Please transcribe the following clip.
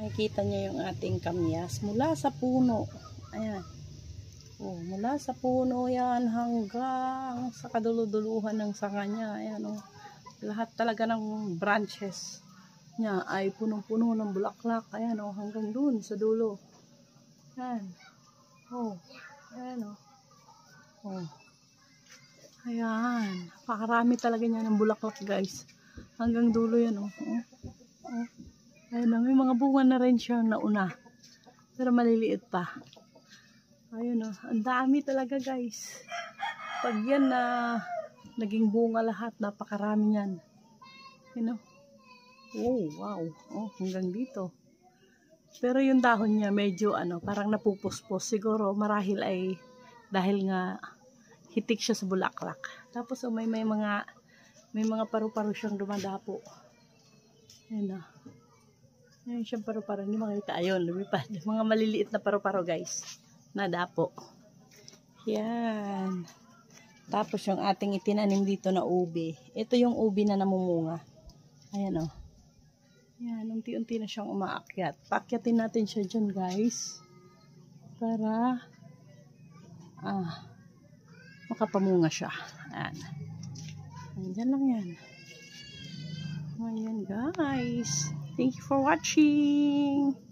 Nakikita niyo yung ating kamyas mula sa puno. Ayan. Oh, mula sa puno yan hanggang sa kaduluduluhan ng sanga niya. Ayan, oh. Lahat talaga ng branches niya ay punong-puno ng bulaklak. Ayan, oh, hanggang dun sa dulo. Ayan. Oh. Ayan, oh. Oh. Ayan. Pakarami talaga niya ng bulaklak, guys. Hanggang dulo yan, oh. Oh. Oh. Ayan, oh. May mga bunga na rin siyang nauna. Pero maliliit pa. Ayun, oh. Ang dami talaga, guys. Pag yan na naging bunga lahat, napakarami yan. You know? Oh, wow. Oh, hanggang dito. Pero yung dahon niya medyo parang napupuspos. Siguro marahil ay dahil nga hitik siya sa bulaklak. Tapos oh, may mga paru-paro siyang dumadapo. Ayun, oh. Ayun siyang paru-paro. Hindi makita. Ayun, lumipad. Mga maliliit na paru-paro, guys. Nadapo. Yan. Tapos yung ating itinanim dito na ubi. Ito yung ubi na namumunga. Ayan, oh. Yan, unti-unti na siyang umaakyat. Paakyatin natin siya dyan, guys. Para makapamunga siya. Ayan. Ayan lang yan. Ayan, guys. Thank you for watching.